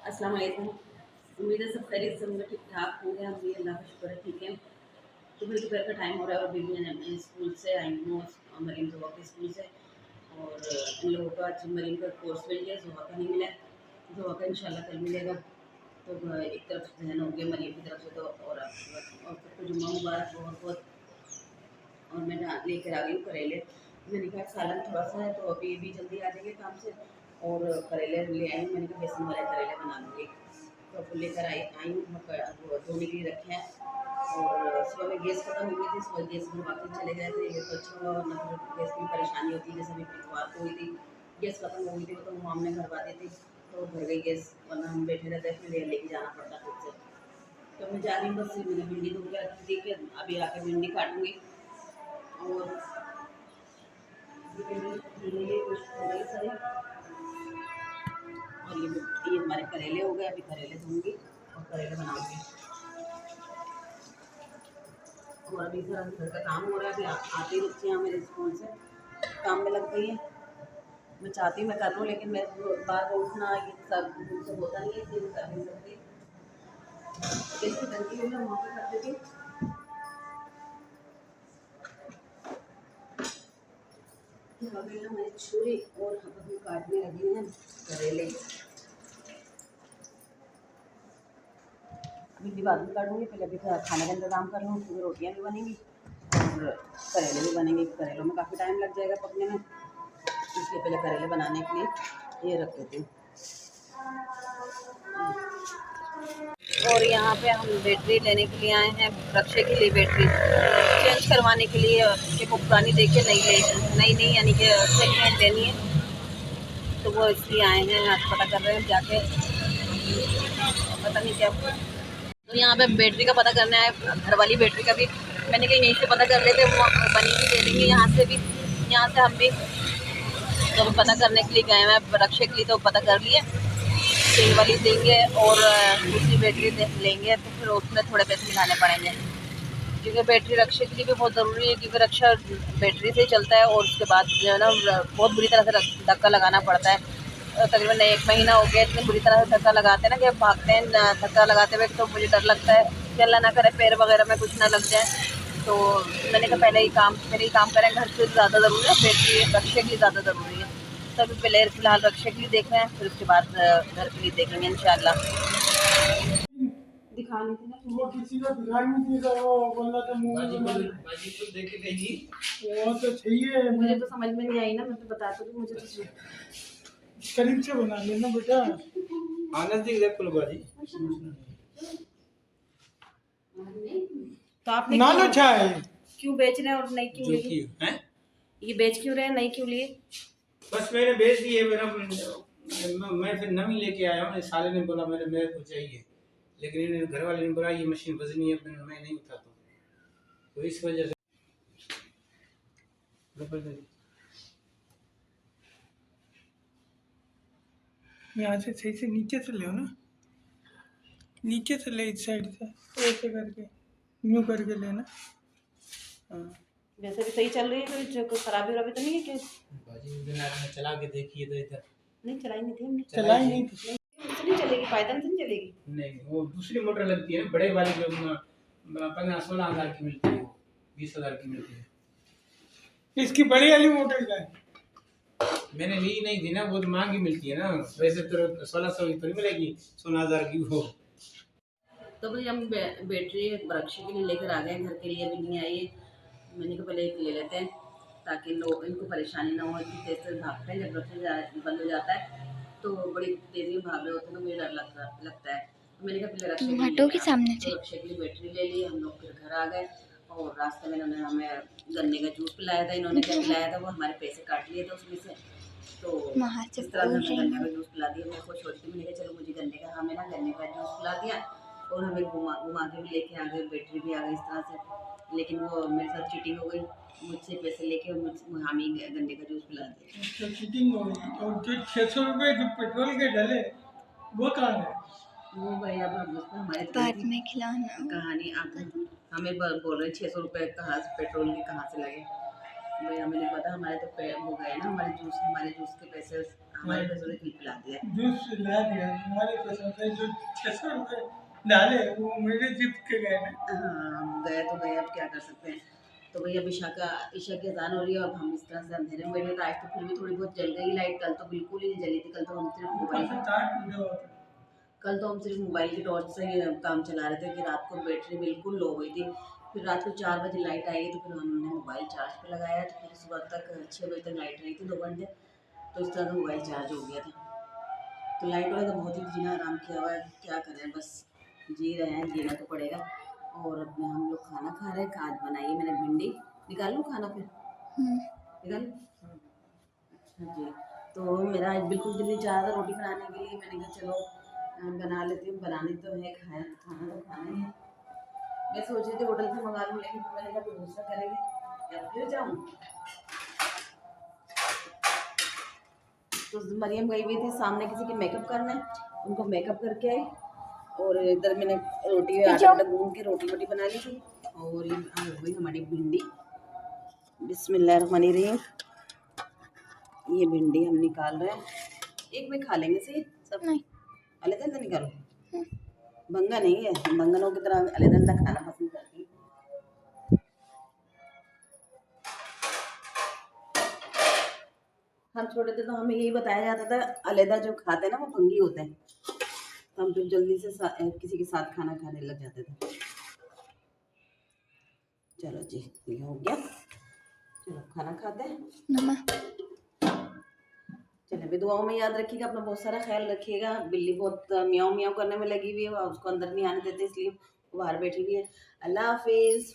अस्सलाम वालेकुम। उम्मीद है सब खैरियत से होंगे, ठीक ठाक होंगे। हम भी अल्लाह का शुक्र है ठीक है। तो फिर दोपहर का टाइम हो रहा है और बीबी ने स्कूल से आई हूँ, मरीम जोहा के स्कूल से। और इन लोगों को आज मरीम का कोर्स मिल गया, जोहा का नहीं मिला। जोहा का इंशाल्लाह कल मिलेगा। तो एक तरफ से जहन हो गया मरीम की तरफ से, तो और सबको जुम्मा मुबारक बहुत बहुत। और मैं लेकर आ गई हूँ करेले। मैंने कहा सालन थोड़ा सा है, तो अभी भी जल्दी आ जाएंगे काम से। और करेले ले आई हूँ, मैंने कहा बेसन वाले करेले बना लूँगी। तो अब लेकर आई हूँ, वो धोने के लिए रखे हैं। और सुबह में गैस खत्म हो गई थी, सुबह गैस भरवा के चले गए थे। ये तो अच्छा हुआ, वरना फिर गैस की परेशानी होती है। जैसे अभी इतवार को हुई थी, गैस खत्म हो गई थी, वो तो माम ने भरवा दी थी, तो भर गई गैस। वरना हम बैठे रहते फिर लेके जाना पड़ता खुद से। तो मैं जा रही हूँ, बस मैंने भिंडी धो के रखी थी कि अभी आके भिंडी काटूँगी। और ये कुछ हो गई सारी। और ये हमारे करेले हो गए, अभी करेले धोंगी और करेले बनाऊंगी। और अभी घर का काम हो रहा है। अभी आते ही बच्चियाँ मेरे स्कूल से काम में लग गई हैं। मैं चाहती हूँ मैं कर लूँ, लेकिन मैं बार बार उठना ये सब मुझसे होता नहीं है, इसलिए मैं कर नहीं सकती। जैसे बनती हुई मैं वहाँ पर कर देती हूँ। अभी ना मैं छुरी और अभी काटने लगी हूँ करेले। अभी बाद में काटूँगी, पहले अभी खाने का इंतज़ाम कर लूँ, क्योंकि रोटियाँ भी बनेंगी और करेले भी बनेंगे। करेलों में काफ़ी टाइम लग जाएगा पकने में, इसलिए पहले करेले बनाने के लिए ये रख देती हूँ। और यहाँ पे हम बैटरी लेने के लिए आए हैं, रक्षे के लिए बैटरी चेंज करवाने के लिए। कि वो पुरानी देखिए नई यानी कि सेकेंड हैंड लेनी है, तो वो इसलिए आए हैं। आज पता कर रहे हैं जाके, पता नहीं क्या। तो यहाँ पे बैटरी का पता करना है, घर वाली बैटरी का भी। मैंने कहा यहीं से पता कर लेते, वो बनी भी दे देंगे यहाँ से भी, यहाँ से हम भी। तो पता करने के लिए गए हैं रक्षे के लिए, तो पता कर लिए तेल वाली देंगे और दूसरी बैटरी लेंगे, तो फिर उसमें थोड़े पैसे मिलाने पड़ेंगे। क्योंकि बैटरी रक्षे के लिए भी बहुत ज़रूरी है, क्योंकि रक्षा बैटरी से ही चलता है। और उसके बाद जो है ना बहुत बुरी तरह से धक्का लगाना पड़ता है। तकरीबन 1 महीना हो गया, इतनी बुरी तरह से धक्का लगाते हैं ना कि भागते हैं धक्का लगाते हुए। तो मुझे डर लगता है कि अल्लाह ना करे पैर वगैरह में कुछ ना लग जाए। तो मैंने कहा पहले ही काम करें, घर से ज़्यादा ज़रूरी है, बैटरी रक्षे के लिए ज़्यादा ज़रूरी है। तो अभी पहले फ़िलहाल रक्षे के लिए देख रहे हैं, फिर उसके बाद घर के लिए देखेंगे इंशाल्लाह। दिखानी थी ना, वो किसी को दिखाई नहीं थी, तो वो बोल रहा था मुंह में बाजी को देख के कहेगी। वो तो चाहिए। मुझे तो समझ में नहीं आई ना, मैं तो बता तो दूं, मुझे तो करीब से बना लेना बेटा। नजदीक देख लो बाजी। तो आपने नालो चाय क्यों बेच रहे हैं और नहीं क्यों लिए? हैं? ये बेच क्यों रहे हैं, नहीं क्यों लिए? बस मैंने भेज दी है। मैं फिर नवी लेके आया हूँ। साले ने बोला मेरे को चाहिए, लेकिन इन्हें घर वाले ने बोला ये मशीन वजनी है, मैं नहीं उठाता, तो इस वजह से। यहाँ से सही से नीचे से ले ना, नीचे से ले, इस साइड से ऐसे करके यूं करके लेना। हाँ वैसे भी सही चल रही है, कोई जो खराबी वराबी तो नहीं है? कि बाजी दिन आपने चला के देखी है तो इधर नहीं चलाई नहीं थी हमने। चलाई नहीं थी। उससे नहीं चलेगी, पायदान से नहीं चलेगी। नहीं, वो दूसरी मोटर लगती है ना, बड़े वाली जो 15-16 हज़ार की मिलती है, वो 20 हज़ार की मिलती है। इसकी बड़ी वाली मोटर का है। मैंने ली नहीं थी ना, वो तो महंगी मिलती है ना। वैसे तो 1600 की थोड़ी मिलेगी, 16,000 की वो। तो भाई हम बैटरी रक्षे के लिए लेकर आ गए, घर के लिए भी नहीं आई है। मैंने कहा पहले एक ले लेते हैं, ताकि लोग इनको परेशानी ना हो। इतनी तेज से भागते हैं, जब रक्षा बंद हो जाता है तो बड़ी तेज़ी में भाग रहे होते हैं, तो मुझे डर लगता है। तो मैंने कहा पहले रक्षे के सामने से रक्षे के लिए बैटरी ले ली। हम लोग फिर घर आ गए और रास्ते में इन्होंने हमें गन्ने का जूस पिलाया था। इन्होंने क्या पिलाया था, वो हमारे पैसे काट लिए थे उसमें से। तो इस तरह से हमें गन्ने का जूस पिला दिया। मैं खुश होती थी, मैंने कहा चलो मुझे गन्ने का, हमें ना गन्ने का जूस पिला दिया और हमें घुमा के भी लेके आ गए, बैटरी भी आ गई इस तरह से। लेकिन वो मेरे साथ चीटिंग हो गई, मुझसे पैसे लेके और मुझसे हमें गन्ने का जूस पिला दिया। तो चीटिंग हो गई। और जो 600 रुपये जो पेट्रोल के डले वो कहाँ है? वो भाई अब उसमें हमारे बाद में खिलाना कहानी आप हमें बोल रहे 600 रुपये कहाँ से पेट्रोल के कहाँ से लगे। भाई हमें नहीं पता, हमारे तो हो गए ना, हमारे जूस के पैसे हमारे पैसों से पिला दिया। जूस ला दिया तुम्हारे पैसों से, जो 600 रुपये डाले वो मेरे जिप के गए ना। हाँ गए तो गए, अब क्या कर सकते हैं। तो भैया अब ईशा की अजान हो रही है, अब हम इस तरह से अंधेरे में बैठे। तो आज तो फिर भी थोड़ी बहुत जल गई लाइट, कल तो बिल्कुल ही नहीं जली थी। कल तो हम सिर्फ ऊपर से तार टूटा हुआ था। मोबाइल की टॉर्च से ही काम चला रहे थे कि रात को बैटरी बिल्कुल लो हुई थी। फिर रात को 4 बजे लाइट आई तो फिर हमने मोबाइल चार्ज पे लगाया, तो फिर सुबह तक 6 बजे तक लाइट रही थी 2 घंटे, तो इस तरह से मोबाइल चार्ज हो गया था। तो लाइट वाला तो बहुत ही जीना आराम किया हुआ है, क्या करें, बस जी रहे हैं, जीना तो पड़ेगा। और अब हम लोग खाना खा रहे हैं। आज बनाई है मैंने भिंडी। निकाल लूँ खाना फिर? निकाल लूँ? अच्छा जी। तो मेरा आज बिल्कुल दिल नहीं चाह रहा था रोटी बनाने के लिए। मैंने कहा चलो बना लेती हूँ। बनानी तो है, खाना तो खाना ही है। मैं सोच रही थी होटल से मंगा लूँ, लेकिन फिर मैंने कहा फिर गुस्सा करेंगे या फिर जाऊँ। तो मरियम गई हुई थी सामने किसी के मेकअप करने, उनको मेकअप करके आई। और इधर मैंने रोटी आटा गूंद के रोटी बना ली थी। और ये हो गई हमारी भिंडी। बिस्मिल्लाहिर्रहमानिर्रहीम। ये भिंडी हम निकाल रहे हैं, एक में खा लेंगे सही सब। नहीं अलग-अलग निकालो, बंगा नहीं है, बंगनों की तरह अलग-अलग खाना पसंद करती है। हम छोटे थे तो हमें यही बताया जाता था, अलग जो खाते हैं ना वो भंगी होते हैं। तो हम फिर जल्दी से किसी के साथ खाना खाने लग जाते थे। चलो जी ये हो गया, चलो खाना खाते हैं। चलिए भी दुआओं में याद रखिएगा, अपना बहुत सारा ख्याल रखिएगा। बिल्ली बहुत म्याऊं म्याऊं करने में लगी हुई है, उसको अंदर नहीं आने देते इसलिए वो बाहर बैठी हुई है। अल्लाह हाफिज़।